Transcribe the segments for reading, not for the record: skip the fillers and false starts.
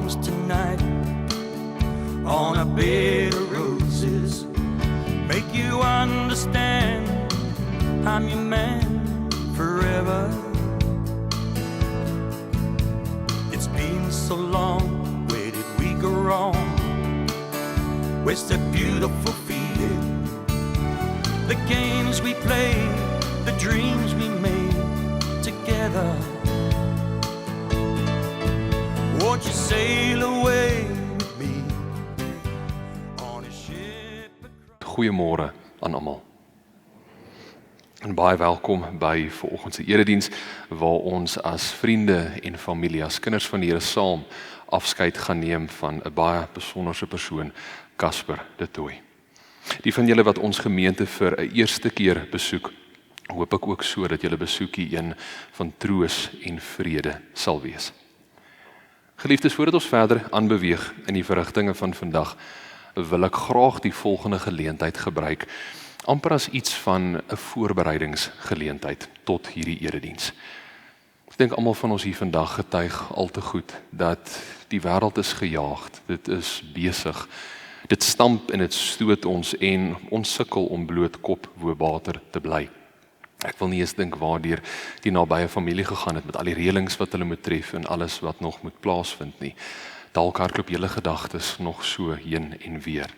arms tonight on a bed of roses. Make you understand I'm your man forever. It's been so long, where did we go wrong? Where's that beautiful feeling? The games we played, the dreams we made together. Won't you sail away with me on a ship across... Goeiemôre aan almal. En baie welkom by vanoggend se erediens waar ons as vriende en familie, as kinders van die Here saam afskeid gaan neem van 'n baie besonderse persoon, Casper de Tooy. Die van julle wat ons gemeente vir 'n eerste keer besoek, hoop ek ook so dat julle besoekie een van troos en vrede sal wees. Geliefdes, voordat ons verder aanbeweeg in die verrigtinge van vandag, wil ek graag die volgende geleentheid gebruik, amper as iets van 'n voorbereidingsgeleentheid tot hierdie erediens. Ek dink almal van ons hier vandag getuig al te goed dat die wêreld is gejaagd, dit is besig, dit stamp en dit stoot ons en ons sukkel om bloot kop bo water te bly. Ek wil nie eens dink waardeur die nabye familie gegaan het met al die reëlings wat hulle moet tref en alles wat nog moet plaasvind nie. Dalk hardloop julle gedagtes nog so heen en weer.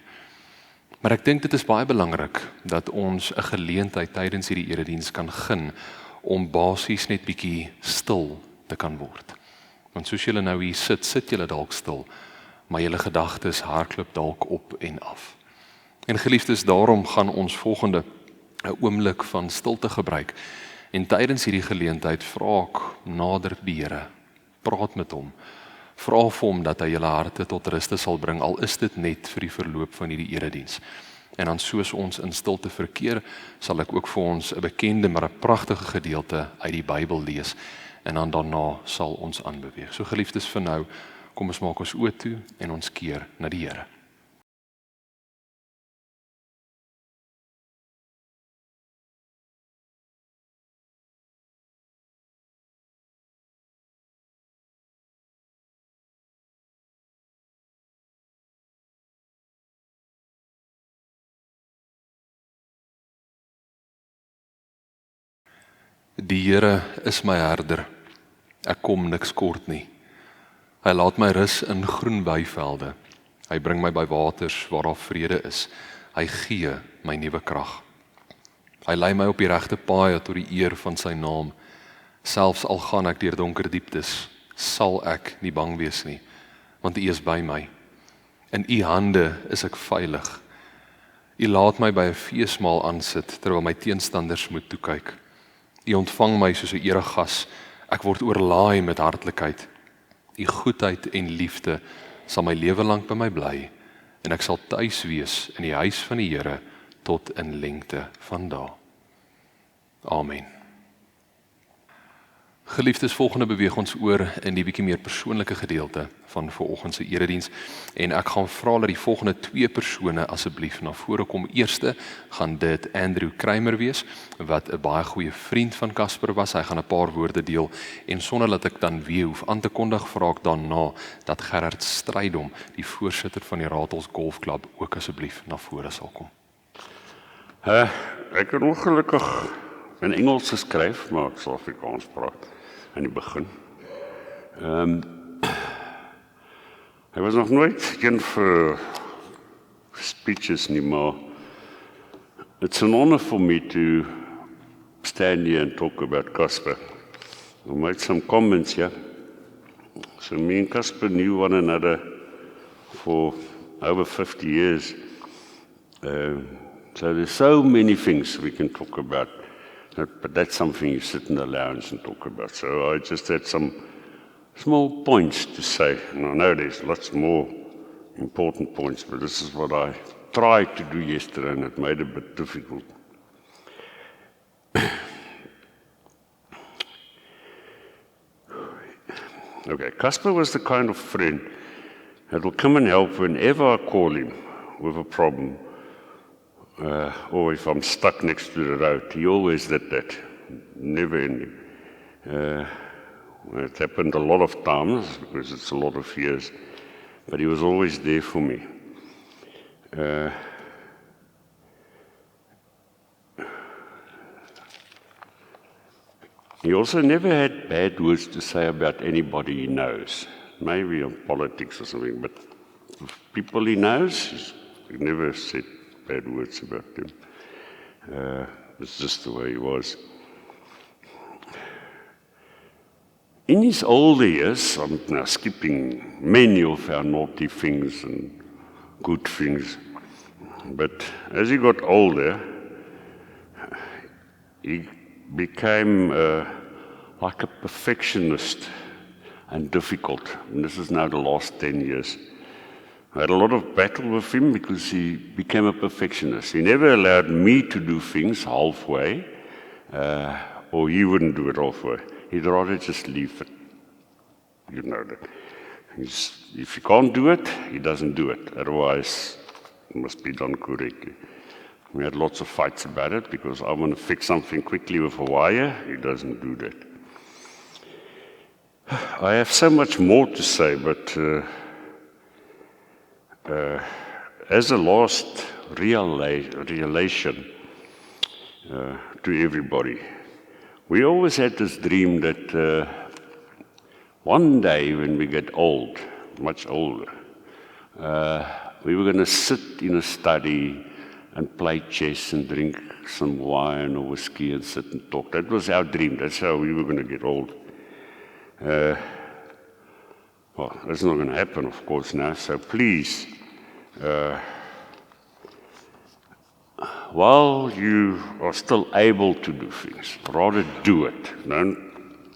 Maar ek dink dit is baie belangrik dat ons 'n geleentheid tydens hierdie erediens kan gun om basies net bietjie stil te kan word. Want soos julle nou hier sit julle dalk stil, maar julle gedagtes hardloop dalk op en af. En geliefdes, daarom gaan ons volgende 'n oomblik van stilte gebruik. En tydens hierdie geleentheid vra ek nader die Here, praat met hom, vra vir hom dat hy julle harte tot ruste sal bring, al is dit net vir die verloop van hierdie erediens. En dan soos ons in stilte verkeer, sal ek ook vir ons 'n bekende maar 'n pragtige gedeelte uit die Bybel lees, en dan daarna sal ons aanbeweeg. So geliefdes, vir nou, kom ons maak ons oë toe en ons keer na die Here. Die Here is my herder, ek kom niks kort nie. Hy laat my rus in groen weivelde. Hy bring my by waters waar daar vrede is. Hy gee my nuwe krag. Hy lei my op die regte paaie tot die eer van sy naam. Selfs al gaan ek deur donker dieptes, sal ek nie bang wees nie, want U is by my. In U hande is ek veilig. U laat my by 'n feesmaal aansit terwyl my teenstanders moet toekyk. U ontvang my soos 'n eregas, ek word oorlaai met hartlikheid. U goedheid en liefde sal my lewe lank by my bly, en ek sal tuis wees in die huis van die Here tot in lengte van dae. Amen. Geliefdes, volgende beweeg ons oor in die bietjie meer persoonlike gedeelte van vanoggend se erediens, en ek gaan vra dat die volgende 2 persone asseblief na vore kom. Eerste gaan dit Andrew Kramer wees, wat 'n baie goeie vriend van Casper was. Hy gaan 'n paar woorde deel, en sonder dat ek dan weer hoef aan te kondig, vra ek daarna dat Gerard Strydom, die voorsitter van die Ratels Golfklub, ook asseblief na vore sal kom. Ek het ongelukkig in Engels geskryf, maar ek sal Afrikaans praat in die begin. Hy was nog nooit geen vir speeches nie, maar it's an honor for me to stand here and talk about Casper. I made some comments here. So me and Casper knew one another for over 50 years. So there's so many things we can talk about. But that's something you sit in the lounge and talk about. So I just had some small points to say. And I know there's lots more important points, but this is what I tried to do yesterday, and it made it a bit difficult. Okay, Casper was the kind of friend that will come and help whenever I call him with a problem. Or if I'm stuck next to the road, he always did that, never ending. It happened a lot of times, because it's a lot of years. but he was always there for me. He also never had bad words to say about anybody he knows. Maybe on politics or something, but people he knows, he never said bad words about them. It's just the way he was. In his older years, I'm now skipping many of our naughty things and good things, but as he got older, he became like a perfectionist and difficult. And this is now the last 10 years. I had a lot of battle with him because he became a perfectionist. He never allowed me to do things halfway, or he wouldn't do it halfway. He'd rather just leave it. You know that. If he can't do it, he doesn't do it. Otherwise, it must be done correctly. We had lots of fights about it because I want to fix something quickly with a wire. He doesn't do that. I have so much more to say, but as a last realization to everybody, we always had this dream that one day when we get old, much older, we were going to sit in a study and play chess and drink some wine or whiskey and sit and talk. That was our dream. That's how we were going to get old. Well, that's not going to happen, of course, now. So please, while you are still able to do things, rather do it. Don't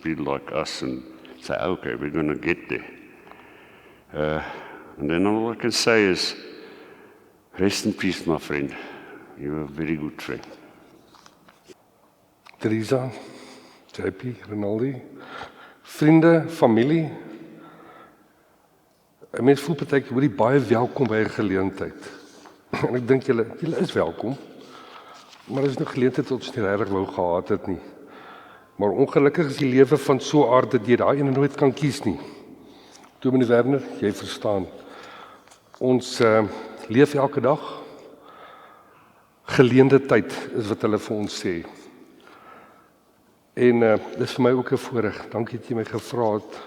be like us and say, okay, we're going to get there. And then all I can say is, rest in peace, my friend. You're a very good friend. Teresa, JP, Rinaldi, vriende, familie. 'n Mens voel partykeer hoorie baie welkom by 'n geleentheid. En ek dink julle is welkom. Maar is nog geleentheid wat ons nie regtig wou gehad het nie. Maar ongelukkig is die lewe van so 'n aard dat jy daai ene nooit kan kies nie. Dominee Werner, jy verstaan. Ons leef elke dag. Geleende tyd is wat hulle vir ons sê. En dis vir my ook 'n voorreg. Dankie dat jy my gevra het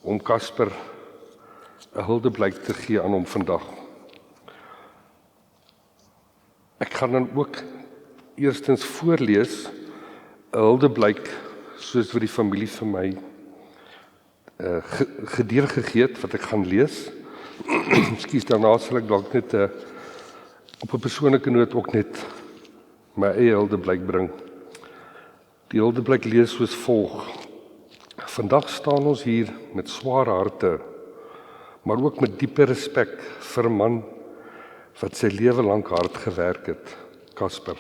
om Casper 'n huldeblyk te gee aan hom vandag. Ek gaan dan ook eerstens voorlees 'n huldeblyk soos wat die familie vir my gedeurgegee het wat ek gaan lees. Ekskuus, daarna sal ek dalk net op 'n persoonlike noot ook net my eie huldeblyk bring. Die huldeblyk lees soos volg. Vandag staan ons hier met swaar harte, maar ook met diepe respek vir 'n man wat sy lewe lank hard gewerk het, Casper.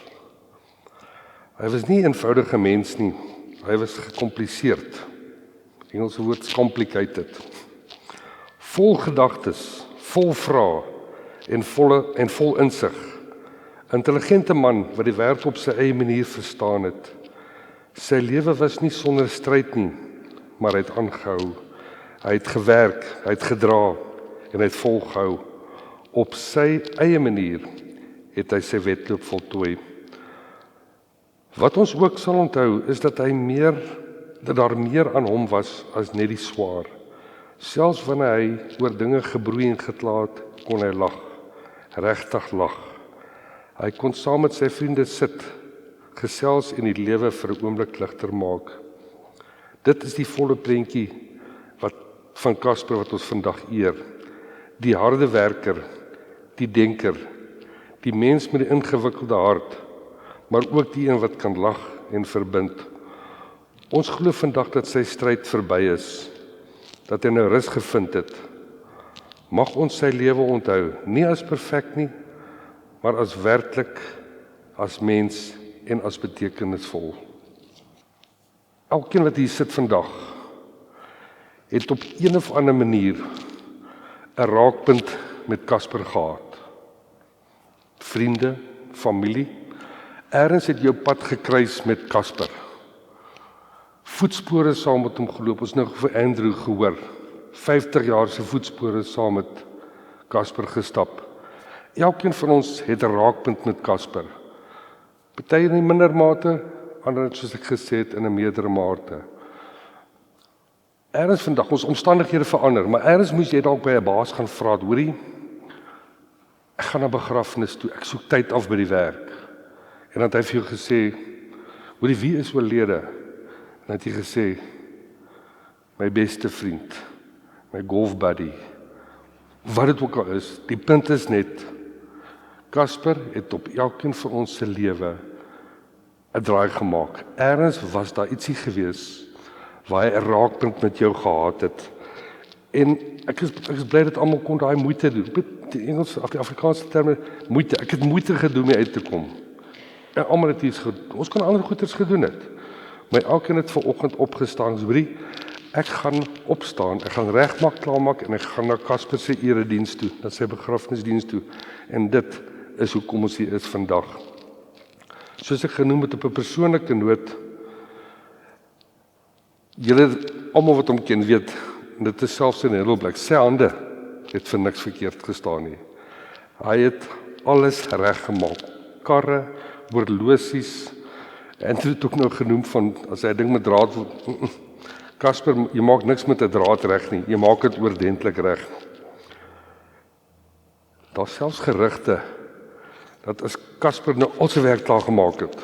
Hy was nie 'n eenvoudige mens nie, hy was gekompliseerd. Engelse woord complicated. Vol gedagtes, vol vrae en vol insig. Intelligente man wat die wêreld op sy eie manier verstaan het. Sy lewe was nie sonder stryd nie, maar hy het aangehou. Hy het gewerk, hy het gedra en hy het volgehou. Op sy eie manier het hy sy wedloop voltooi. Wat ons ook sal onthou is dat daar meer aan hom was as net die swaar. Selfs wanneer hy oor dinge gebroei en gekla het, kon hy lag, regtig lag. Hy kon saam met sy vriende sit, gesels en die lewe vir 'n oomblik ligter maak. Dit is die volle prentjie van Casper wat ons vandag eer. Die harde werker, die denker, die mens met die ingewikkelde hart, maar ook die een wat kan lag en verbind. Ons glo vandag dat sy stryd verby is, dat hy nou rus gevind het. Mag ons sy lewe onthou, nie as perfek nie, maar as werklik, as mens en as betekenisvol. Elkeen wat hier sit vandag, het op een of ander manier 'n raakpunt met Casper gehad. Vriende, familie, ergens het jou pad gekruis met Casper. Voetspore saam met hom geloop, ons nou vir Andrew gehoor, 50 jaar se voetspore saam met Casper gestap. Elkeen van ons het 'n raakpunt met Casper. Party in 'n minder mate, ander soos ek gesê het in 'n meerdere mate. Ergens vandag ons omstandighede verander, maar ergens moes jy dalk by 'n baas gaan vra, hoorie, ek gaan na begrafnis toe, ek soek tyd af by die werk. En dan het hy vir jou gesê, hoorie, wie is oorlede? En dan het jy gesê, my beste vriend, my golf buddy, wat dit ook al is, die punt is net, Casper het op elkeen van ons se lewe 'n draai gemaak. Ergens was daar ietsie gewees waar hy 'n raakpunt met jou gehad het. En ek is bly dat almal kon daai moeite doen. Die Engels of die Afrikaanse terme moeite. Ek het moeite gedoen om uit te kom. En almal het iets gedoen. Ons kan ander goeders gedoen het. Maar elkeen het vanoggend opgestaan, hoorie, ek gaan opstaan, ek gaan regmaak, klaarmaak en ek gaan na Casper se erediens toe, na sy begrafnisdiens toe. En dit is hoekom ons hier is vandag. Soos ek genoem het op 'n persoonlike noot, julle almal wat hom ken weet, en dit is selfs in Heidelberg, sy hande het vir niks verkeerd gestaan nie. Hy het alles reggemaak. Karre, horlosies, en dit het ook nou genoem van, as hy 'n ding met draad, Casper, jy maak niks met 'n draad reg nie, jy maak dit oordentlik reg. Daar's selfs gerugte, dat as Casper nou al sy werk klaar gemaak het,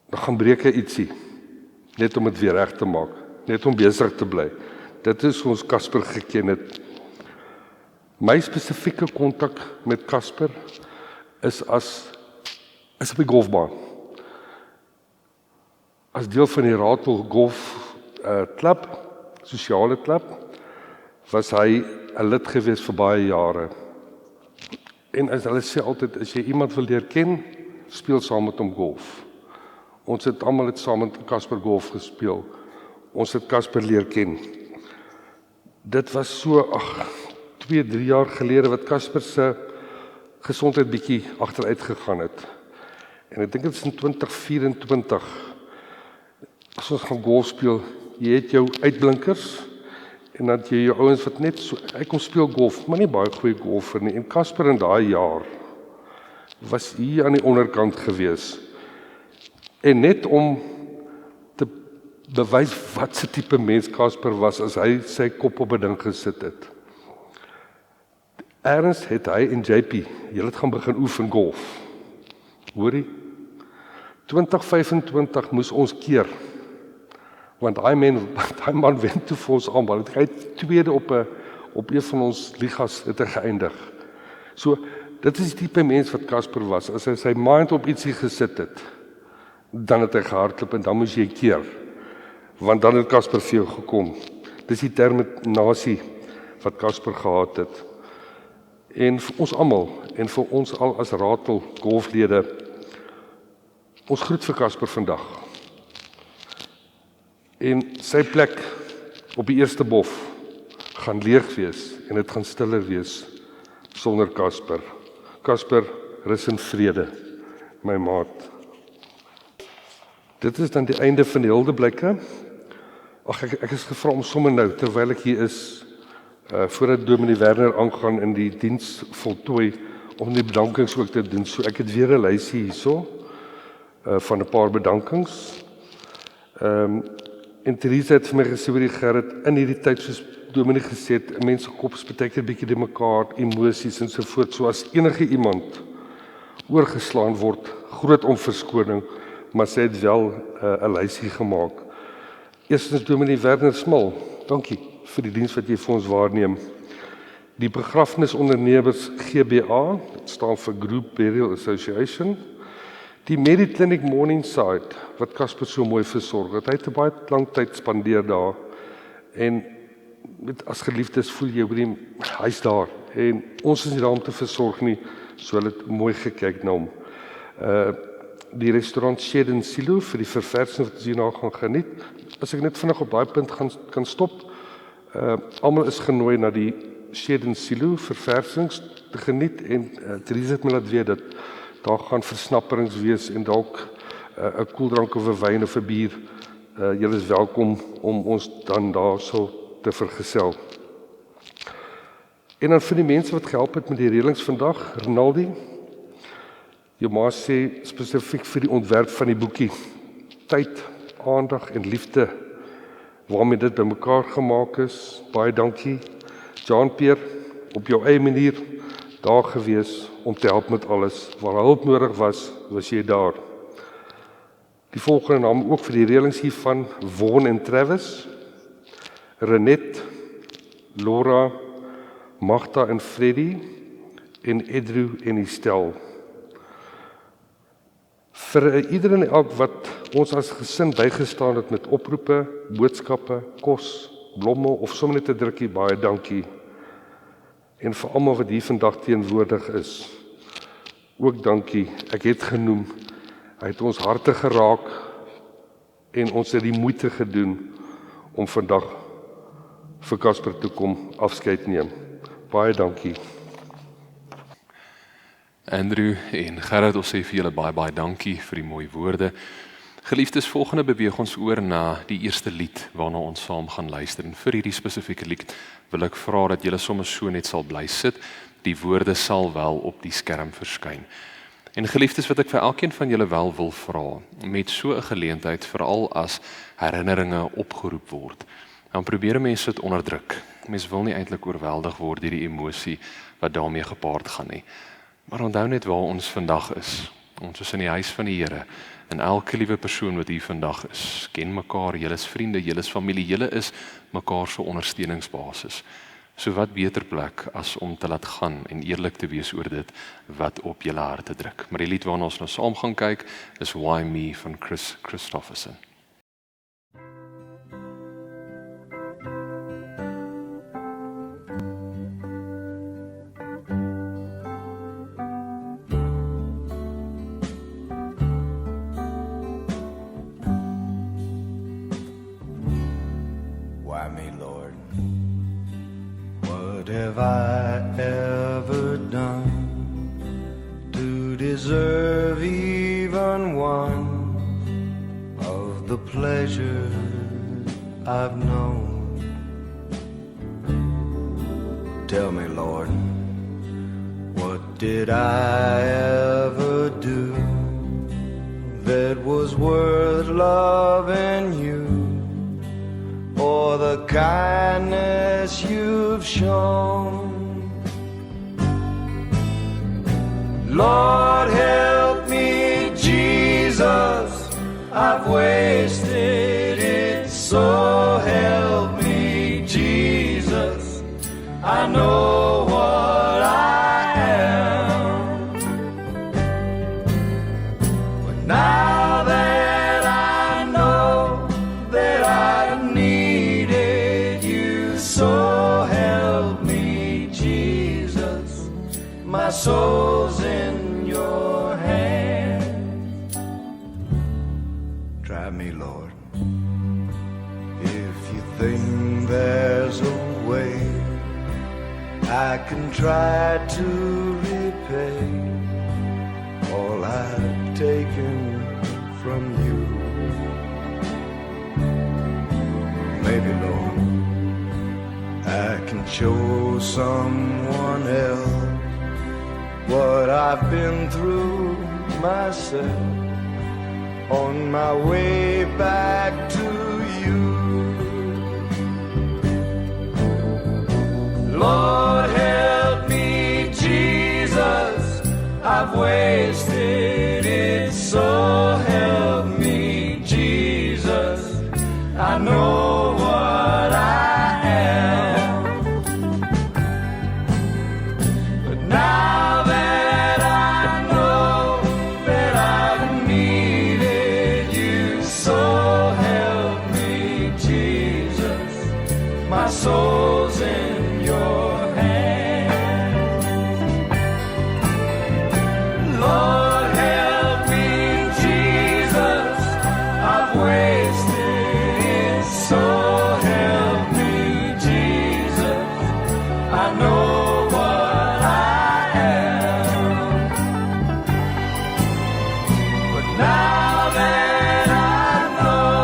dan gaan breek hy ietsie, net om dit weer reg te maak, net om besig te bly. Dit is hoe ons Casper geken het. My spesifieke kontak met Casper is op die golfbaan. As deel van die Ratel Golf klub, sosiale klub, was hy 'n lid gewees vir baie jare. En as hulle sê altyd, as jy iemand wil leer ken, speel saam met hom golf. Ons het almal saam met Casper golf gespeel. Ons het Casper leer ken. Dit was so 2-3 jaar gelede wat Casper se gesondheid bietjie agteruit gegaan het. En ek dink dit is in 2024. As ons gaan golf speel, jy het jou uitblinkers en dan jy jou ouens wat net so, hy kom speel golf, maar nie baie goeie golfer nie. En Casper in daai jaar was hier aan die onderkant gewees. En net om te bewys wat se tipe mens Casper was as hy sy kop op 'n ding gesit het. Erns het hy en JP, julle het gaan begin oefen golf. Hoorie? 2025 moes ons keer. Want daai man wen toe vir ons almal. Hy het tweede op een van ons ligas het hy geëindig. So, dit is die tipe mens wat Casper was. As hy sy mind op ietsie gesit het, dan het hy gehardloop en dan moes jy keer. Want dan het Casper vir jou gekom. Dis die terminasie wat Casper gehad het. En vir ons almal, en vir ons al as Ratel golflede, ons groet vir Casper vandag. En sy plek op die eerste bof gaan leeg wees en dit gaan stiller wees sonder Casper. Casper, rus in vrede, my maat. Dit is dan die einde van die huldeblikke. Ek is gevra om sommer nou, terwyl ek hier is, voordat Dominee Werner aangaan in die diens voltooi, om die bedankings ook te doen. So ek het weer 'n lysie hierso, van 'n paar bedankings. En Theresa het vir my gesê oor die Gerrit, in hierdie tyd soos Dominee gesê het, mense kop is baie keer bietjie die mekaar, emosies en so voort, so as enige iemand oorgeslaan word, groot om verskoning, maar sy het wel 'n lysie gemaak. Eerstens Dominee Werner Smil, dankie vir die diens wat jy vir ons waarneem. Die Begrafnisondernemers GBA, dit staan vir Group Burial Association. Die Mediclinic Morningside, wat Casper so mooi versorg het, hy het 'n baie lang tyd spandeer daar, en as geliefdes voel jy, hy's daar, en ons is nie daar om te versorg nie, so hulle het mooi gekyk na hom. Die restaurant Shed and Silo, vir die verversing wat ons hierna gaan geniet. As ek net vinnig op daai punt kan stop, almal is genooi na die Shed and Silo verversing's te geniet, en Theresa het my laat weet dat daar gaan versnapperings wees en dalk 'n koeldrank of 'n wyn of 'n bier. Julle is welkom om ons dan daar so te vergesel. En dan vir die mense wat gehelp het met die reëlings vandag, Rinaldi, jou ma sê spesifiek vir die ontwerp van die boekie, tyd, aandag en liefde, waarmee dit bymekaar gemaak is, baie dankie. Jean-Pierre, op jou eie manier, daar gewees om te help met alles, waar hulp nodig was jy daar. Die volgende naam ook vir die reëlings hiervan, Von en Travis, Renet, Laura, Magda en Freddy, en Edru en Estel. Vir ieder en elk wat ons as gesin bygestaan het met oproepe, boodskappe, kos, blomme of sommer net 'n drukkie, baie dankie. En vir almal wat hier vandag teenwoordig is, ook dankie. Ek het genoem, hy het ons harte geraak en ons het die moeite gedoen om vandag vir Casper toe kom afskeid neem. Baie dankie. Andrew en Gerard, ons sê vir julle baie dankie vir die mooi woorde. Geliefdes, volgende beweeg ons oor na die eerste lied waarna ons saam gaan luister. En vir hierdie spesifieke lied wil ek vra dat julle sommer so net sal bly sit. Die woorde sal wel op die skerm verskyn. En geliefdes, wat ek vir elkeen van julle wel wil vra, met so 'n geleentheid, veral as herinneringe opgeroep word, dan probeer mense dit onderdruk. Mense wil nie eintlik oorweldig word deur die emosie wat daarmee gepaard gaan nie. Maar onthou net waar ons vandag is. Ons is in die huis van die Here. En elke liewe persoon wat hier vandag is, ken mekaar, julle is vriende, julle is familie, julle is mekaar se ondersteuningsbasis. So wat beter plek as om te laat gaan en eerlik te wees oor dit wat op julle harte druk. Maar die lied waarna ons nou saam gaan kyk is Why Me van Chris Christofferson. Why me, Lord? What have I ever done to deserve even one of the pleasures I've known? Tell me, Lord, what did I ever do that was worth loving you? For the kindness you've shown. Lord, help me, Jesus, I've wasted it, so help me, Jesus, I know what I am. But now that I know that I needed you, so help me, Jesus, my soul's in your hands. Try me, Lord, if you think there's a way I can try to repay all I've taken from you. Maybe, Lord, I can show someone else what I've been through myself on my way back to you. Lord, help me, Jesus, I've wasted it, so help me, Jesus, I know what I am. But now that I know that I've needed you, so help me, Jesus, my soul's in your hands. Lord, help me, Jesus, I've wasted it, so help me, Jesus, I know what I am. But now that I know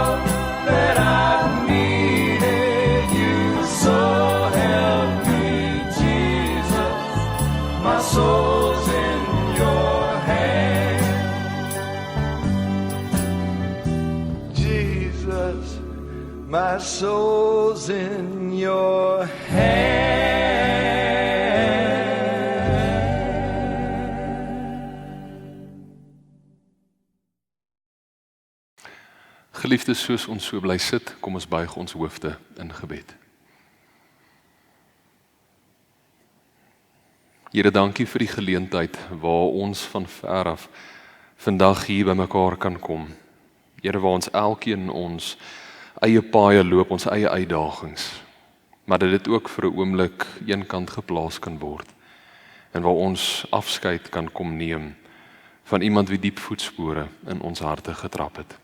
that I've needed you, souls in your hand. Geliefdes, soos ons so bly sit, kom ons buig ons hoofde in gebed. Here, dankie vir die geleentheid waar ons van ver af vandag hier by mekaar kan kom. Here, waar ons elkeen ons eie paaie loop, ons eie uitdagings, maar dat dit ook vir 'n oomblik eenkant geplaas kan word, en waar ons afskeid kan kom neem van iemand wie diep voetspore in ons harte getrap het.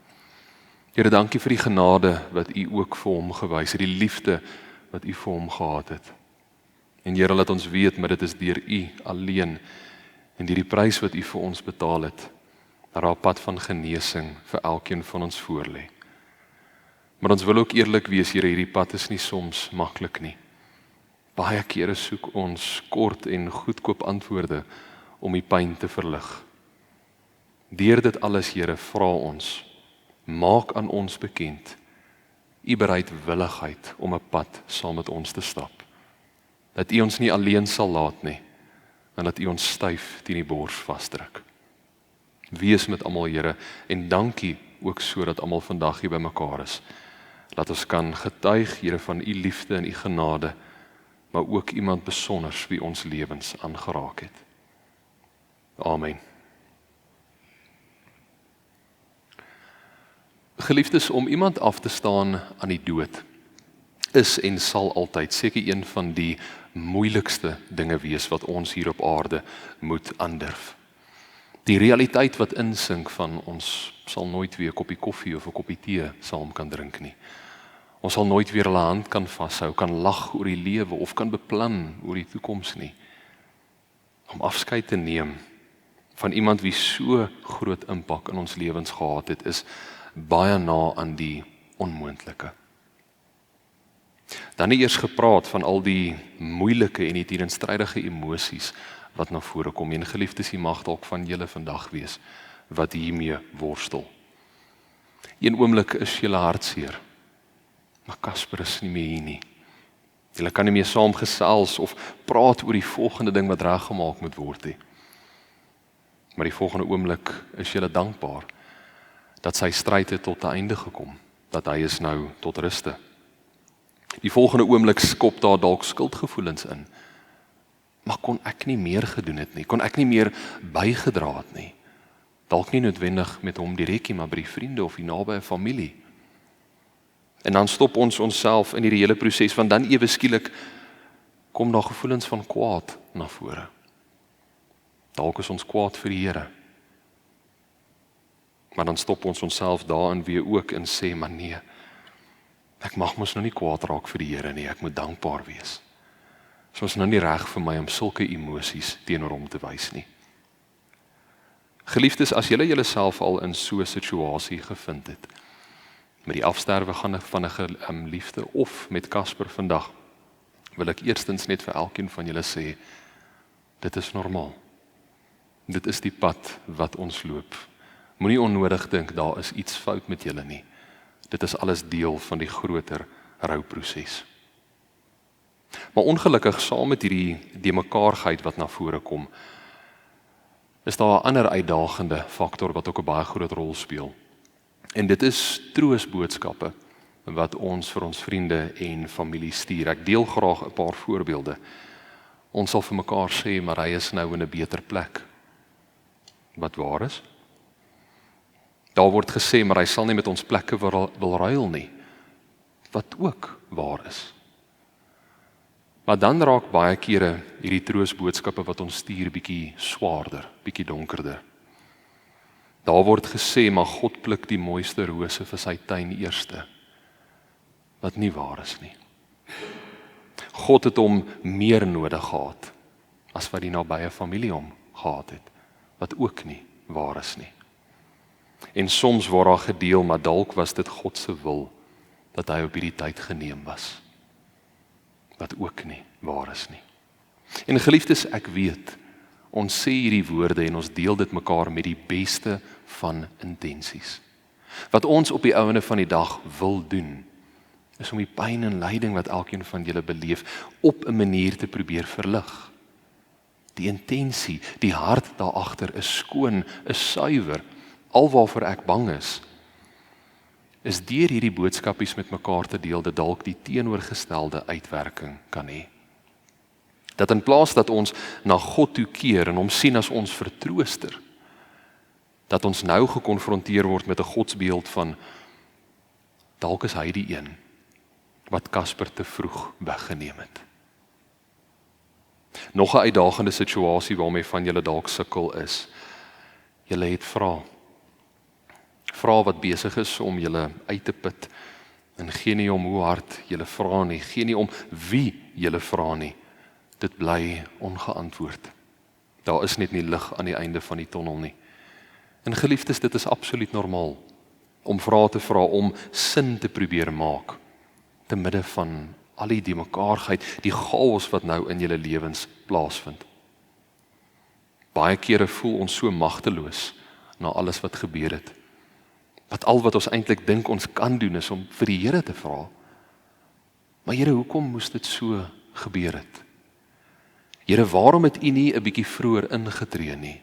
Here, dankie vir die genade wat U ook vir hom gewys het, die liefde wat U vir hom gehad het. En Here, laat ons weet, maar dit is deur U alleen en deur die prys wat U vir ons betaal het, dat daar 'n pad van genesing vir elkeen van ons voorlê. Maar ons wil ook eerlik wees, Here, hierdie pad is nie soms maklik nie. Baie kere soek ons kort en goedkoop antwoorde om die pyn te verlig. Deur dit alles, Here, vra ons, maak aan ons bekend U bereidwilligheid om 'n pad saam met ons te stap. Dat U ons nie alleen sal laat nie, en dat U ons styf teen die bors vasdruk. Wees met almal, Here, en dankie ook so dat almal vandag hier by mekaar is. Laat ons kan getuig, Here, van U liefde en U genade, maar ook iemand besonders wie ons lewens aangeraak het. Amen. Geliefdes, om iemand af te staan aan die dood, is en sal altyd seker een van die moeilikste dinge wees wat ons hier op aarde moet aandurf. Die realiteit wat insink van ons sal nooit weer 'n koppie koffie of 'n koppie tee saam kan drink nie. Ons sal nooit weer hulle hand kan vashou, kan lag oor die lewe of kan beplan oor die toekoms nie. Om afskeid te neem van iemand wie so groot impak in ons lewens gehad het, is baie na aan die onmoontlike. Dan nie eers gepraat van al die moeilike en die teenstrydige emosies wat na vore kom, en geliefdes, hier mag dalk van julle vandag wees wat hiermee worstel. Een oomblik is julle hartseer, maar Casper is nie meer hier nie. Julle kan nie meer saam gesels of praat oor die volgende ding wat reggemaak moet word nie. Maar die volgende oomblik is julle dankbaar dat sy stryd het tot 'n einde gekom, dat hy is nou tot ruste. Die volgende oomblik skop daar dalk skuldgevoelens in. Maar kon ek nie meer gedoen het nie? Kon ek nie meer bygedra het nie? Dalk nie noodwendig met hom direk, maar by die vriende of die nabye familie. En dan stop ons onsself in hierdie hele proses, want dan ewe skielik kom daar gevoelens van kwaad na vore. Dalk is ons kwaad vir die Here. Maar dan stop ons onsself daarin weer ook en sê, maar nee, ek mag mos nou nie kwaad raak vir die Here nie, ek moet dankbaar wees. So is nou nie reg vir my om sulke emosies teenoor hom te wys nie. Geliefdes, as julle julleself al in so 'n situasie gevind het, met die afsterwe van 'n liefde of met Casper vandag, wil ek eerstens net vir elkeen van julle sê, dit is normaal. Dit is die pad wat ons loop. Moenie onnodig dink daar is iets fout met julle nie. Dit is alles deel van die groter rouproses. Maar ongelukkig, saam met hierdie demekaarheid wat na vore kom, is daar 'n ander uitdagende faktor wat ook 'n baie groot rol speel. En dit is troosboodskappe wat ons vir ons vriende en familie stuur. Ek deel graag 'n paar voorbeelde. Ons sal vir mekaar sê, maar hy is nou in 'n beter plek. Wat waar is? Daar word gesê, maar hy sal nie met ons plekke wil ruil nie. Wat ook waar is. Maar dan raak baie kere hierdie troosboodskappe wat ons stuur bietjie swaarder, bietjie donkerder. Daar word gesê, maar God pluk die mooiste rose vir sy tuin eerste. Wat nie waar is nie. God het hom meer nodig gehad as wat die nabye familie hom gehad het. Wat ook nie waar is nie. En soms word daar gedeel, maar dalk was dit God se wil dat hy op hierdie tyd geneem was. Wat ook nie waar is nie. En geliefdes, ek weet, ons sê hierdie woorde en ons deel dit mekaar met die beste van intensies. Wat ons op die ouene van die dag wil doen, is om die pyn en lyding wat elkeen van julle beleef op 'n manier te probeer verlig. Die intensie, die hart daagter is skoon, is suiwer. Alwaarvoor ek bang is deur hierdie boodskapies met mekaar te deel, dat dalk die teenoorgestelde uitwerking kan hê. Dat in plaas dat ons na God toe keer en hom sien as ons vertrooster, dat ons nou gekonfronteer word met 'n godsbeeld van dalk is hy die een wat Kasper te vroeg weggeneem het. Nog 'n uitdagende situasie waarmee van julle dalk sukkel is, julle het vrae wat besig is om julle uit te put, en gee nie om hoe hard julle vra nie, gee nie om wie julle vra nie, dit bly ongeantwoord. Daar is net nie lig aan die einde van die tonnel nie. En geliefdes, dit is absoluut normaal om vrae te vra, om sin te probeer maak, te midde van al die mekaarheid, die chaos wat nou in julle lewens plaasvind. Baie kere voel ons so magteloos na alles wat gebeur het. Al wat ons eintlik dink ons kan doen is om vir die Here te vra. Maar Here, hoekom moes dit so gebeur het? Here, waarom het U nie 'n bietjie vroeër ingetree nie?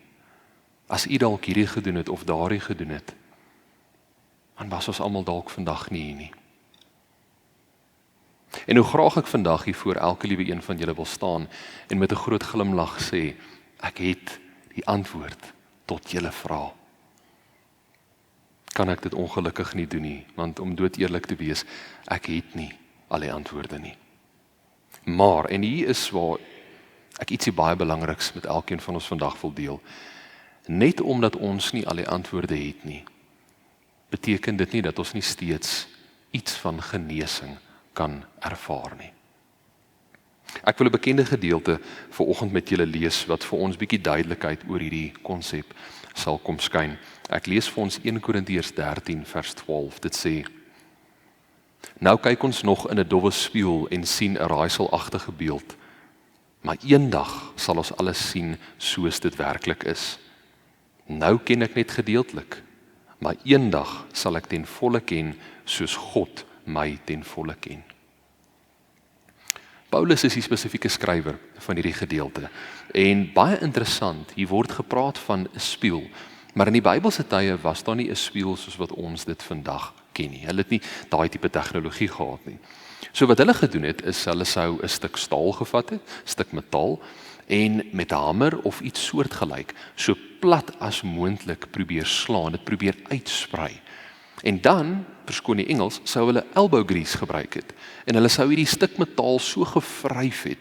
As U dalk hierdie gedoen het of daardie gedoen het, dan was ons almal dalk vandag nie hier nie. En hoe graag ek vandag hier voor elke liewe een van julle wil staan en met 'n groot glimlag sê, ek het die antwoord tot julle vrae. Kan ek dit ongelukkig nie doen nie, want om dood eerlik te wees, ek het nie al die antwoorde nie. Maar, en hier is waar ek ietsie baie belangriks met elkeen van ons vandag wil deel, net omdat ons nie al die antwoorde het nie, beteken dit nie dat ons nie steeds iets van genesing kan ervaar nie. Ek wil 'n bekende gedeelte vanoggend met julle lees, wat vir ons bietjie duidelikheid oor hierdie konsep sal kom skyn. Ek lees vir ons 1 Korintiërs 13 vers 12, dit sê: Nou kyk ons nog in 'n dowwe spieël en sien 'n raaiselagtige beeld, maar eendag sal ons alles sien soos dit werklik is. Nou ken ek net gedeeltelik, maar eendag sal ek ten volle ken soos God my ten volle ken. Paulus is die spesifieke skrywer van hierdie gedeelte. En baie interessant, hier word gepraat van 'n spieël, maar in die Bybelse tye was daar nie 'n spieël soos wat ons dit vandag ken nie. Hulle het nie daai tipe tegnologie gehad nie. So wat hulle gedoen het, is hulle sou 'n stuk staal gevat het, 'n stuk metaal, en met 'n hamer of iets soortgelyk, so plat as moontlik probeer slaan, dit probeer uitsprei. En dan, verskoon die Engels, sou hulle elbow grease gebruik het. En hulle sou hierdie stuk metaal so gevryf het,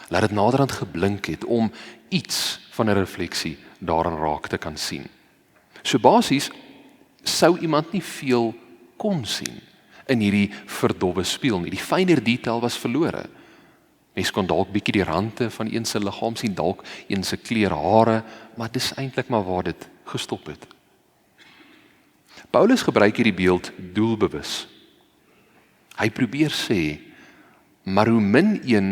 dat dit naderhand geblink het, om iets van 'n refleksie daarin raak te kan sien. So basies, sou iemand nie veel kon sien in hierdie verdowwe spieël nie. Die fynere detail was verlore. Mens kon dalk bietjie die rande van een se liggaam sien, dalk een se kleur hare, maar dis eintlik maar waar dit gestop het. Paulus gebruik hierdie beeld doelbewus. Hy probeer sê, maar hoe min een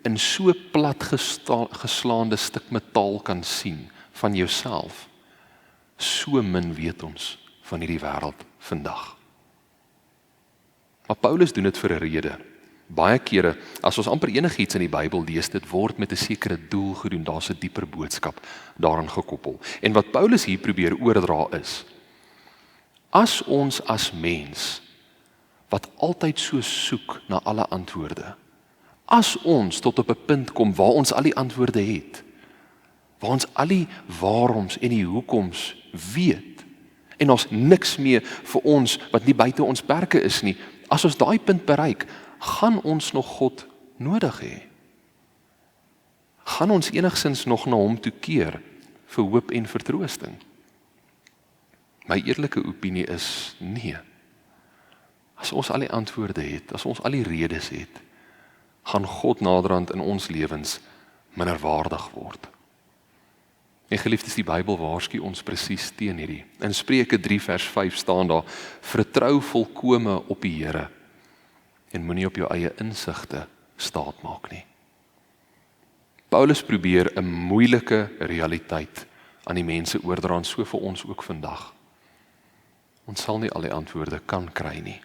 in so plat geslaande stuk metaal kan sien van jouself, so min weet ons van hierdie wêreld vandag. Maar Paulus doen dit vir 'n rede. Baie kere, as ons amper enigiets in die Bybel lees, dit word met 'n sekere doel gedoen, daar's 'n dieper boodskap daaraan gekoppel. En wat Paulus hier probeer oordra is, as ons as mens, wat altyd so soek na alle antwoorde, as ons tot op 'n punt kom waar ons al die antwoorde het, waar ons al die waaroms en die hoekoms weet, en ons niks meer vir ons wat nie buite ons perke is nie, as ons daai punt bereik, gaan ons nog God nodig hê? Gaan ons enigsins nog na hom toe keer vir hoop en vertroosting? My eerlike opinie is nee. As ons al die antwoorde het, as ons al die redes het, gaan God naderhand in ons lewens minderwaardig word. En geliefdes, die Bybel waarsku ons presies teen hierdie. In Spreuke 3 vers 5 staan daar: vertrou volkome op die Here en moenie op jou eie insigte staat maak nie. Paulus probeer 'n moeilike realiteit aan die mense oordra, en so vir ons ook vandag. Ons sal nie al die antwoorde kan kry nie.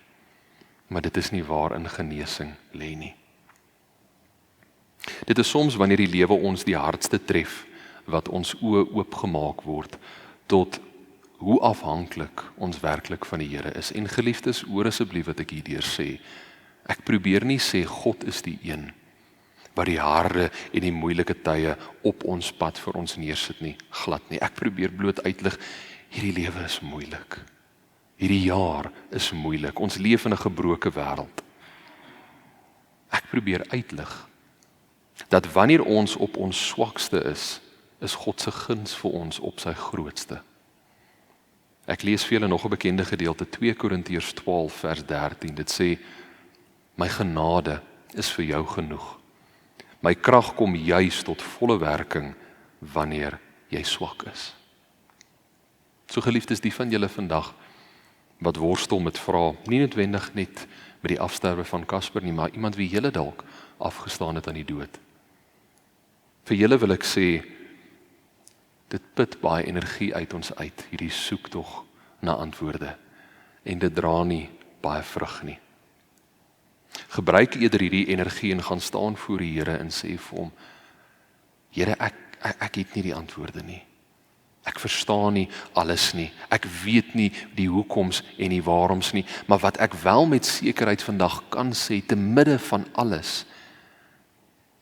maar dit is nie waarin genesing lê nie. Dit is soms wanneer die lewe ons die hardste tref, wat ons oë oopgemaak word, tot hoe afhanklik ons werklik van die Here is. En geliefdes, hoor asseblief wat ek hierdeur sê. Ek probeer nie sê God is die een wat die harde en die moeilike tye op ons pad vir ons neersit nie, glad nie. Ek probeer bloot uitlig, hierdie lewe is moeilik. Hierdie jaar is moeilik. Ons leef in 'n gebroke wêreld. Ek probeer uitlig dat wanneer ons op ons swakste is God se guns vir ons op sy grootste. Ek lees vir julle nog 'n bekende gedeelte, 2 Korintiërs 12 vers 13. Dit sê: My genade is vir jou genoeg. My krag kom juis tot volle werking wanneer jy swak is. So geliefdes, die van julle vandag wat worstel met vrae, nie noodwendig net met die afsterwe van Casper nie, maar iemand wie julle dalk afgestaan het aan die dood. Vir julle wil ek sê, dit put baie energie uit ons uit, hierdie soektog na antwoorde, en dit dra nie baie vrug nie. Gebruik eerder hierdie energie en gaan staan voor die Here en sê vir hom: Here, ek het nie die antwoorde nie. Ek verstaan nie alles nie. Ek weet nie die hoekoms en die waaroms nie, maar wat ek wel met sekerheid vandag kan sê, te midde van alles,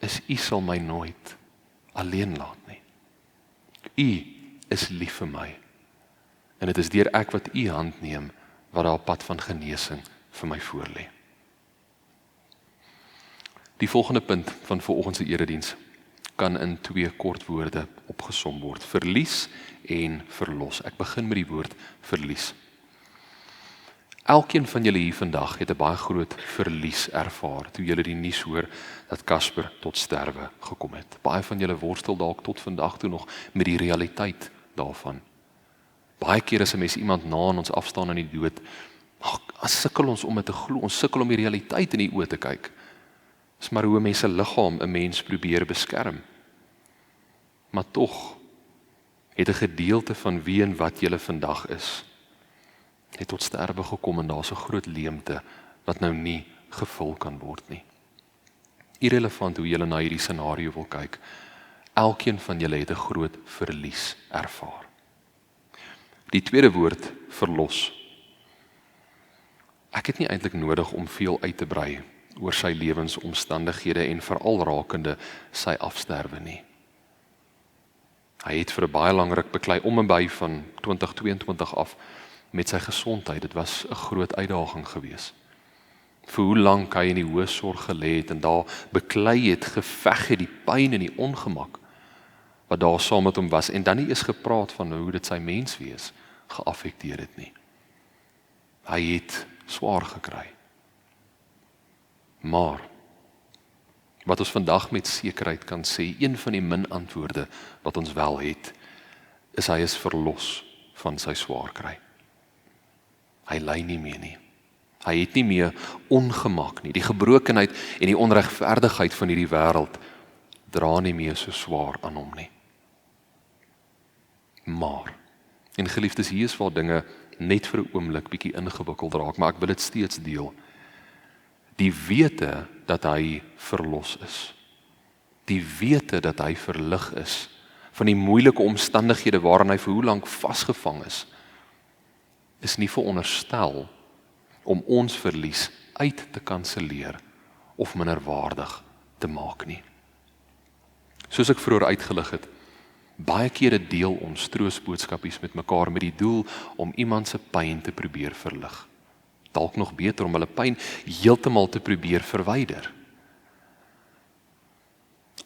is U sal my nooit alleen laat nie. U is lief vir my. En dit is deur ek wat U hand neem, wat daar 'n pad van genesing vir my voorlê. Die volgende punt van vanoggend se erediens kan in 2 kort woorde opgesom word: verlies en verlos. Ek begin met die woord verlies. Elkeen van julle hier vandag het 'n baie groot verlies ervaar toe julle die nuus hoor dat Casper tot sterwe gekom het. Baie van julle worstel dalk tot vandag toe nog met die realiteit daarvan. Baie keer as 'n mens iemand na aan ons afstaan aan die dood, sukkel ons om dit te glo, ons sukkel om die realiteit in die oë te kyk. Dis maar hoe 'n mens se liggaam 'n mens probeer beskerm. Maar tog het 'n gedeelte van wie en wat julle vandag is, het tot sterwe gekom, en daar's 'n groot leemte wat nou nie gevul kan word nie. Irrelevant hoe julle na hierdie scenario wil kyk, elkeen van julle het 'n groot verlies ervaar. Die tweede woord, verlos. Ek het nie eintlik nodig om veel uit te brei oor sy lewensomstandighede en veral rakende sy afsterwe nie. Hy het vir 'n baie lang ruk beklei om en by van 2022 af met sy gesondheid. Dit was 'n groot uitdaging geweest. Vir hoe lank hy in die hoë sorg gelê het en daar beklei het, geveg het, die pyn en die ongemak wat daar saam met hom was, en dan nie eens gepraat van hoe dit sy menswees geaffekteer het nie. Hy het swaar gekry. Maar wat ons vandag met sekerheid kan sê, een van die min antwoorde wat ons wel het, is hy is verlos van sy swaar kry. Hy ly nie meer nie. Hy het nie meer ongemak nie. Die gebrokenheid en die onregverdigheid van hierdie wêreld dra nie meer so swaar aan hom nie. Maar, en geliefdes, hier is waar dinge net vir 'n oomblik bietjie ingewikkeld raak, maar ek wil dit steeds deel. Die wete dat hy verlos is, die wete dat hy verlig is van die moeilike omstandighede waarin hy vir hoe lank vasgevang is nie veronderstel om ons verlies uit te kanselleer of minderwaardig te maak nie. Soos ek vroeër uitgelig het, baie kere deel ons troostboodskapies met mekaar met die doel om iemand se pyn te probeer verlig. Dalk nog beter om hulle pyn heeltemal te probeer verwyder.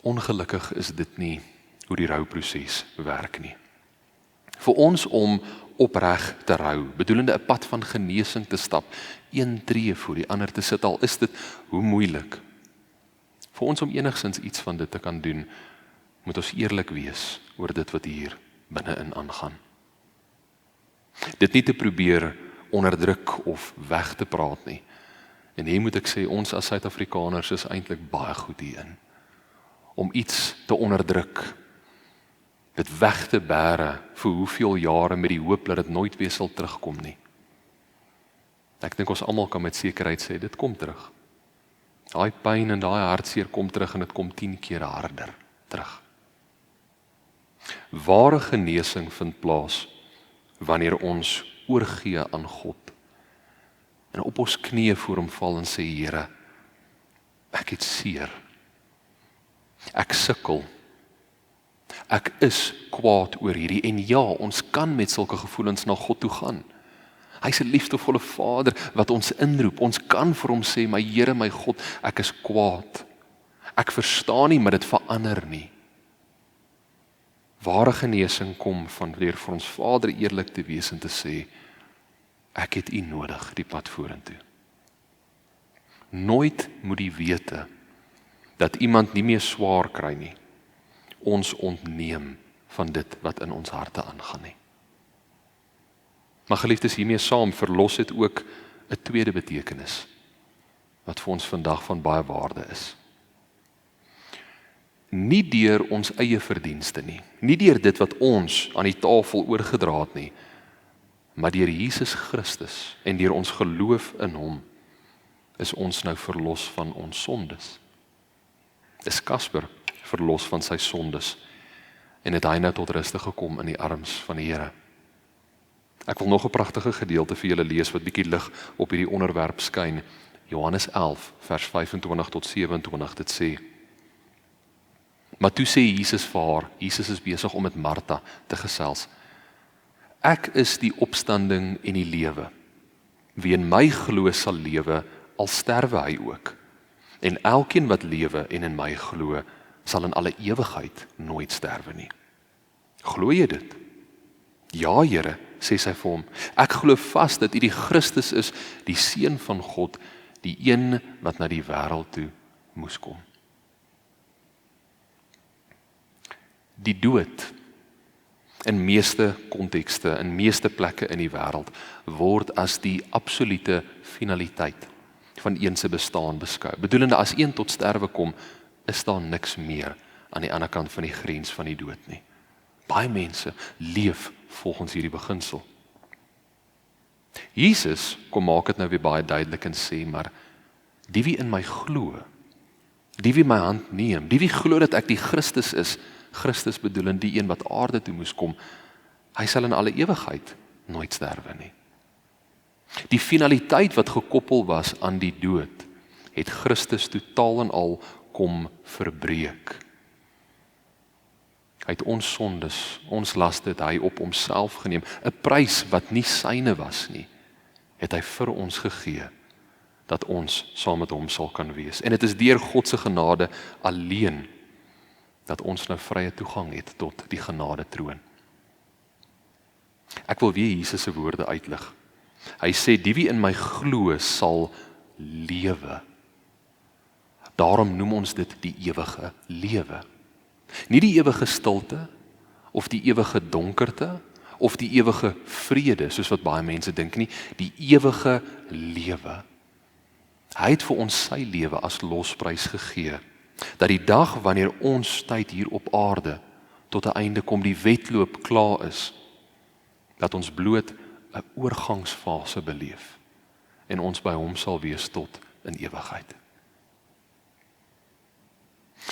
Ongelukkig is dit nie hoe die rouproses werk nie. Vir ons om opreg te rou, bedoelende 'n pad van genesing te stap, een tree voor die ander te sit, al is dit hoe moeilik. Vir ons om enigstens iets van dit te kan doen, moet ons eerlik wees oor dit wat hier binne-in aangaan. Dit nie te probeer onderdruk of weg te praat nie. En hier moet ek sê, ons as Suid-Afrikaners is eintlik baie goed hierin. Om iets te onderdruk, dit weg te bære vir hoeveel jare met die hoop dat dit nooit weer sal terugkom nie. Ek dink ons almal kan met sekerheid sê, dit kom terug. Daai pyn en daai hartseer kom terug en dit kom 10 keer harder terug. Ware genesing vind plaas wanneer ons oorgee aan God en op ons knieë voor hom val en sê, Here, ek het seer. Ek sukkel. Ek is kwaad oor hierdie en ja, ons kan met sulke gevoelens na God toe gaan. Hy is 'n liefdevolle Vader wat ons inroep. Ons kan vir hom sê, my Here, my God, ek is kwaad. Ek verstaan nie, maar dit verander nie. Ware genesing kom van deur vir ons Vader eerlik te wees en te sê, ek het U nodig die pad vorentoe. Nooit moet die wete dat iemand nie meer swaar kry nie, ons ontneem van dit wat in ons harte aangaan nie. Maar geliefdes, hiermee saam verlos het ook 'n tweede betekenis wat vir ons vandag van baie waarde is. Nie deur ons eie verdienste nie deur dit wat ons aan die tafel oorgedra het nie, maar deur Jesus Christus en deur ons geloof in hom is ons nou verlos van ons sondes. Is Kasper verlos van sy sondes en het hy nou tot ruste gekom in die arms van die Here. Ek wil nog 'n pragtige gedeelte vir julle lees wat bietjie lig op hierdie onderwerp skyn. Johannes 11 vers 25 tot 27, dit sê: Maar toe sê Jesus vir haar, Jesus is besig om met Martha te gesels, ek is die opstanding en die lewe. Wie in my glo sal lewe, al sterwe hy ook. En elkeen wat lewe en in my glo, sal in alle ewigheid nooit sterwe nie. Glo jy dit? Ja, Here, sê sy vir hom, ek glo vas dat U die Christus is, die Seun van God, die een wat na die wêreld toe moes kom. Die dood, in meeste kontekste, in meeste plekke in die wêreld, word as die absolute finaliteit van een se bestaan beskou. Bedoelende, as een tot sterwe kom, is daar niks meer aan die ander kant van die grens van die dood nie. Baie mense leef volgens hierdie beginsel. Jesus kom maak dit nou weer baie duidelik en sê, maar die wie in my glo, die wie my hand neem, die wie glo dat ek die Christus is, Christus bedoelend die een wat aarde toe moes kom, hy sal in alle ewigheid nooit sterwe nie. Die finaliteit wat gekoppel was aan die dood, het Christus totaal en al kom verbreek. Hy het ons sondes, ons laste het hy op homself geneem, 'n prys wat nie syne was nie, het hy vir ons gegee, dat ons saam met hom sal kan wees. En dit is deur God se genade alleen, dat ons nou vrye toegang het tot die genade troon. Ek wil weer Jesus se woorde uitlig. Hy sê, die wie in my glo sal lewe. Daarom noem ons dit die ewige lewe. Nie die ewige stilte, of die ewige donkerte, of die ewige vrede, soos wat baie mense dink nie, die ewige lewe. Hy het vir ons sy lewe as losprys gegee, dat die dag wanneer ons tyd hier op aarde tot 'n einde kom, die wedloop klaar is, dat ons bloot 'n oorgangsfase beleef en ons by hom sal wees tot in ewigheid.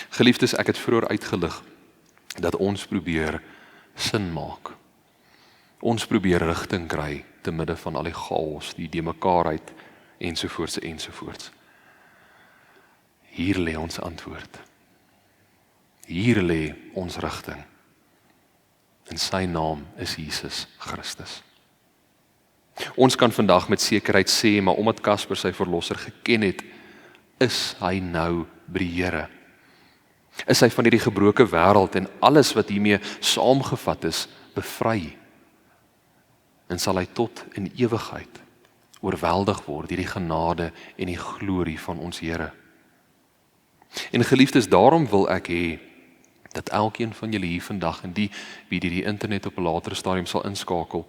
Geliefdes, ek het vroeër uitgelig dat ons probeer sin maak. Ons probeer rigting kry te midde van al die chaos, die de mekaarheid ensovoorts. Hier lê ons antwoord. Hier lê ons rigting. En sy naam is Jesus Christus. Ons kan vandag met sekerheid sê, maar omdat Kasper sy verlosser geken het, is hy nou by die Here. Is hy van hierdie gebroke wêreld en alles wat hiermee saamgevat is, bevry. En sal hy tot in ewigheid oorweldig word deur die genade en die glorie van ons Here. En geliefdes, daarom wil ek hê dat elkeen van julle hier vandag en die wie die internet op 'n latere stadium sal inskakel,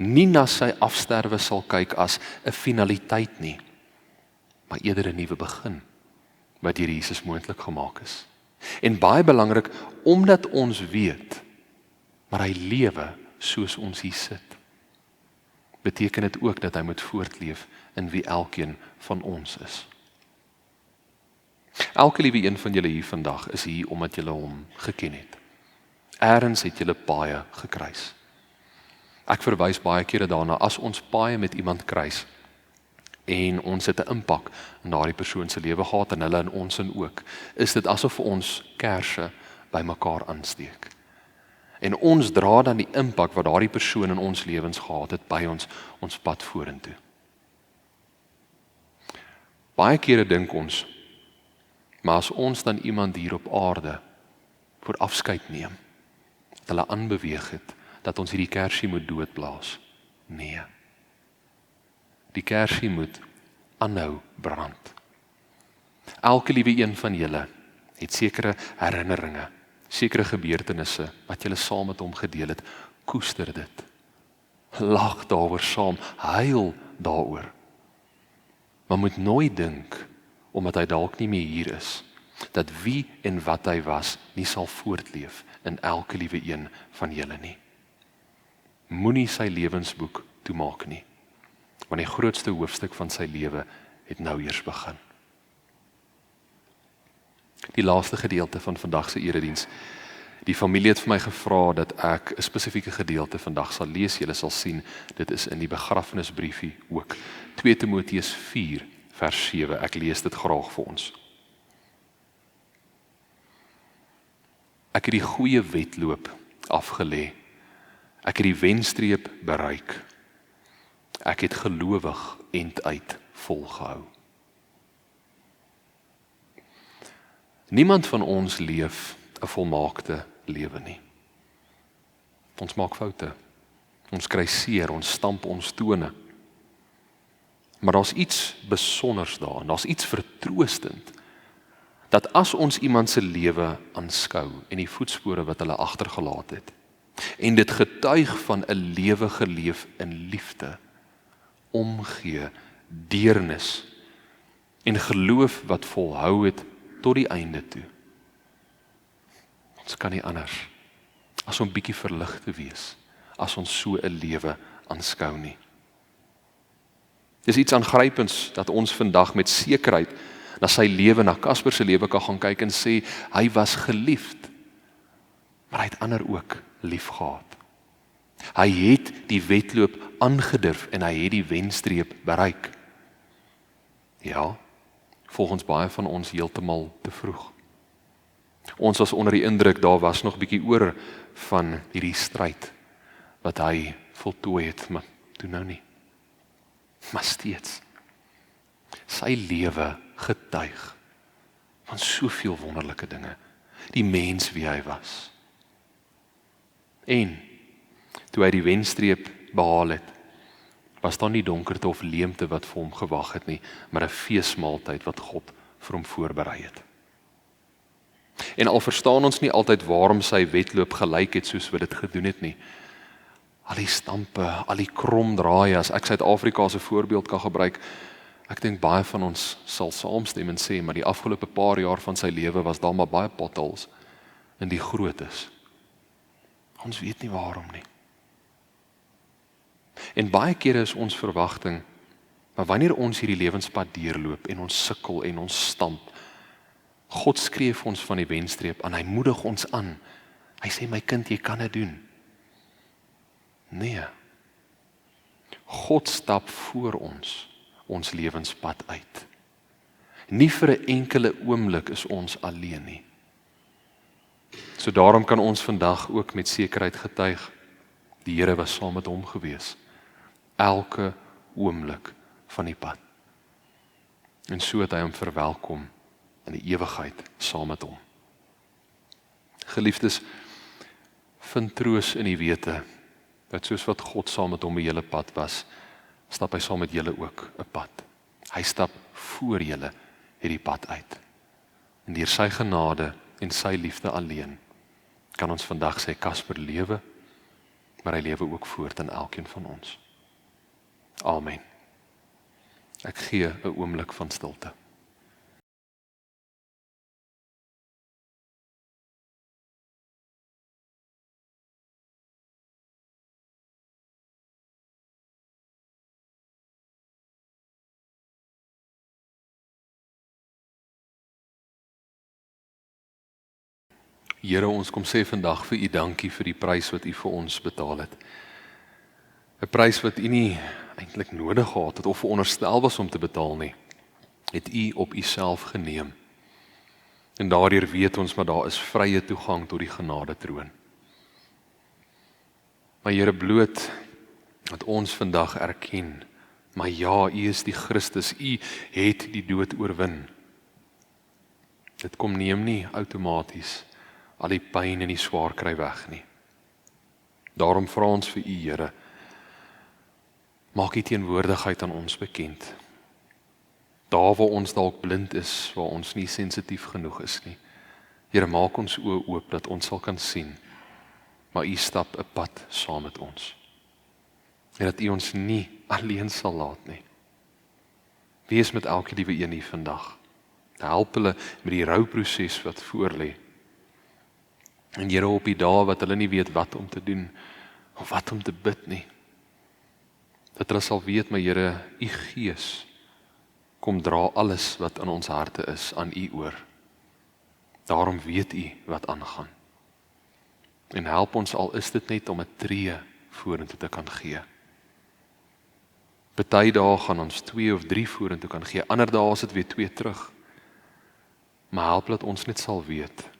nie na sy afsterwe sal kyk as 'n finaliteit nie, maar eerder 'n nuwe begin wat deur Jesus moontlik gemaak is. En baie belangrik, omdat ons weet, maar hy lewe soos ons hier sit. beteken dit ook dat hy moet voortleef in wie elkeen van ons is. Elke liewe een van julle hier vandag is hier omdat julle hom geken het. Eerens het julle paaie gekruis. Ek verwys baie kere daarna, as ons paaie met iemand kruis, en ons het 'n impak in daardie persoon se lewe gehad, en hulle in ons in ook, is dit asof ons kersse by mekaar aansteek. En ons dra dan die impak wat daardie persoon in ons lewens gehad het, by ons pad vorentoe. Baie kere dink ons, maar as ons dan iemand hier op aarde voor afskeid neem, dat hulle aanbeweeg het, dat ons hierdie kersie moet doodblaas. Nee. Die kersie moet aanhou brand. Elke liewe een van julle het sekere herinneringe, sekere gebeurtenisse wat julle saam met hom gedeel het. Koester dit. Lag daaroor saam, huil daaroor. Maar moet nooit dink, omdat hy dalk nie meer hier is, dat wie en wat hy was nie sal voortleef in elke liewe een van julle nie. Moenie sy lewensboek toemaak nie, want die grootste hoofstuk van sy lewe het nou eers begin. Die laaste gedeelte van vandag se erediens. Die familie het vir my gevra dat ek 'n spesifieke gedeelte vandag sal lees. Julle sal sien, dit is in die begrafnisbriefie ook. 2 Timoteus 4 vers 7. Ek lees dit graag vir ons. Ek het die goeie wedloop afgelê. Ek het die wenstreep bereik. Ek het gelowig enduit volgehou. Niemand van ons leef 'n volmaakte lewe nie. Ons maak foute. Ons kry seer, ons stamp ons tone. Maar daar's iets besonders daarin, daar's iets vertroostend, dat as ons iemand se lewe aanskou en die voetspore wat hulle agtergelaat het, en dit getuig van 'n lewe geleef in liefde, omgee, deernis en geloof wat volhou het tot die einde toe. Ons kan nie anders as om bietjie verlig te wees, as ons so 'n lewe aanskou nie. Dis iets aangrypends dat ons vandag met sekerheid na sy lewe, na Casper se lewe kan gaan kyk en sê, hy was geliefd, maar hy het ander ook lief gehad. Hy het die wedloop aangedurf en hy het die wenstreep bereik. Ja, volgens baie van ons heeltemal te vroeg. Ons was onder die indruk, daar was nog bietjie oor van hierdie stryd wat hy voltooi het, maar toe nou nie. Maar steeds, sy lewe getuig van soveel wonderlike dinge, die mens wie hy was. En toe hy die wenstreep behaal het, was daar nie donkerte of leemte wat vir hom gewag het nie, maar 'n feesmaaltyd wat God vir hom voorberei het. En al verstaan ons nie altyd waarom sy wedloop gelyk het soos wat dit gedoen het nie. Al die stampe, al die kromdraaie, as ek Suid-Afrika as 'n voorbeeld kan gebruik, ek dink baie van ons sal saamstem en sê, maar die afgelope paar jaar van sy lewe was daar maar baie potholes in die grootes. Ons weet nie waarom nie. En baie kere is ons verwagting, maar wanneer ons hierdie lewenspad deurloop en ons sukkel en ons stamp, God skryf ons van die wenstreep aan, hy moedig ons aan. Hy sê, my kind, jy kan dit doen. Nee. God stap voor ons lewenspad uit. Nie vir 'n enkele oomblik is ons alleen nie. So daarom kan ons vandag ook met sekerheid getuig, die Here was saam met hom gewees. Elke oomblik van die pad. En so het hy hom verwelkom in die ewigheid saam met hom. Geliefdes, vind troos in die wete dat soos wat God saam met hom die hele pad was, stap hy saam met julle ook 'n pad. Hy stap voor julle hierdie pad uit. En deur sy genade en sy liefde alleen kan ons vandag sê Casper lewe, maar hy lewe ook voort in elkeen van ons. Amen. Ek gee 'n oomblik van stilte. Here, ons kom sê vandag vir U dankie vir die prys wat U vir ons betaal het. 'n Prys wat U nie eintlik nodig gehad het of veronderstel was om te betaal nie, het U op U self geneem. En daardeur weet ons, maar daar is vrye toegang tot die genadetroon. Maar Here, bloot dat ons vandag erken, maar ja, U is die Christus, U het die dood oorwin. Dit kom neem nie outomaties al die pyn en die swaar kry weg nie. Daarom vra ons vir U, Here, maak U teenwoordigheid aan ons bekend. Daar waar ons dalk blind is, waar ons nie sensitief genoeg is nie. Here, maak ons oë oop dat ons sal kan sien, maar U stap 'n pad saam met ons. En dat U ons nie alleen sal laat nie. Wees met elke liewe een hier vandag. Help hulle met die rouproses wat voor lê. En Here, op die dae wat hulle nie weet wat om te doen, of wat om te bid nie. Dat hulle sal weet, my Here, U Gees kom dra alles wat in ons harte is aan U oor. Daarom weet U wat aangaan. En help ons, al is dit net om 'n tree vorentoe te kan gee. Party dae gaan ons 2 of 3 vorentoe kan gee, ander dae is dit weer 2 terug. Maar help dat ons net sal weet,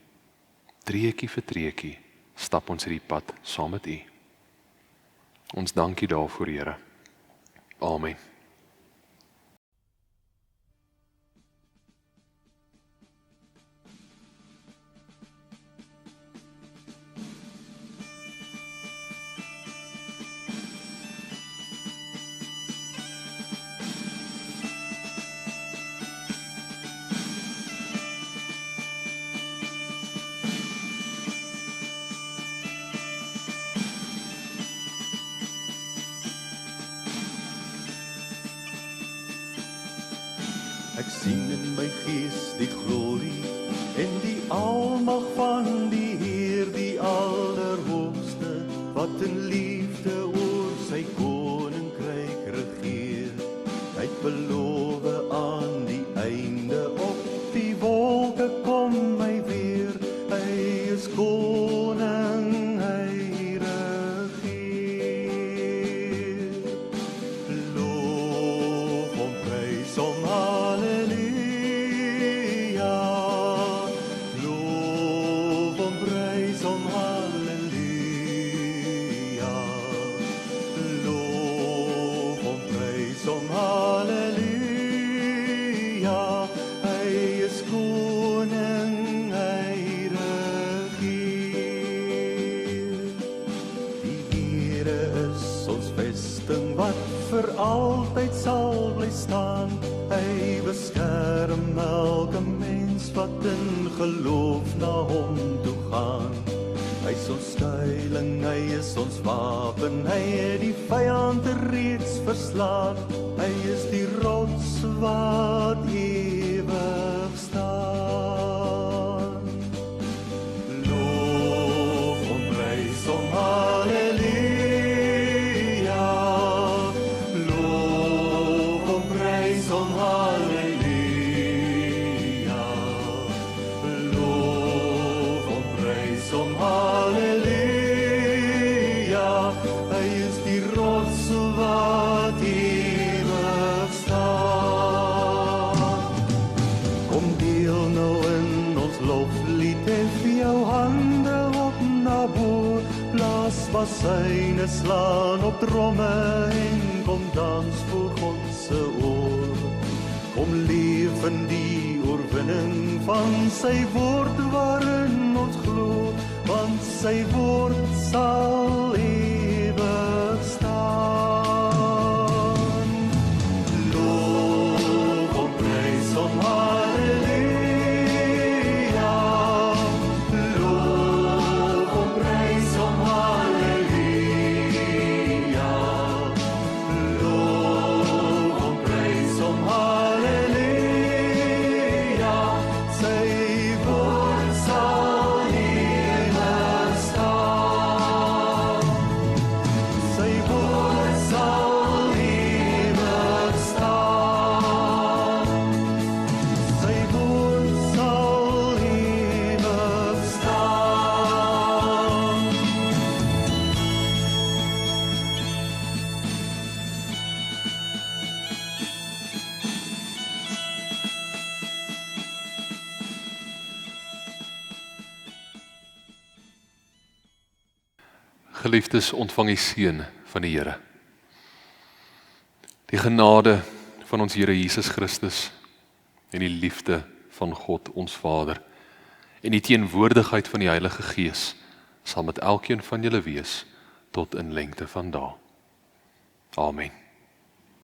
treukie vir treukie stap ons hierdie pad saam met U. Ons dankie daarvoor, Here. Amen. Ek sien in my gees die glorie en die almag van die Heer, die Allerhoogste, wat in liefde oor sy koninkryk regeer. Hy het beloof aan die einde, op die wolke kom hy weer. Hy is koning, hy regeer. Loof hom, prys hom, vir altyd sal bly staan. Hy beskerm elke mens wat in geloof na hom toe gaan. Hy is ons skuiling, hy is ons wapen, hy het die vyand reeds verslaan. Hy is die rots wat ewig staan. Loof hom, prys hom, halleluja. Syne slaan op dromme en kom dans voor God se oor. Kom leef in die oorwinning van sy woord waarin ons glo, want sy woord sal ewig staan. Loof hom, prys hom, halleluja. Loof hom, prys hom, halleluja. Geliefdes, ontvang die seën van die Here. Die genade van ons Here Jesus Christus en die liefde van God ons Vader en die teenwoordigheid van die Heilige Gees sal met elkeen van julle wees tot in lengte van dae. Amen.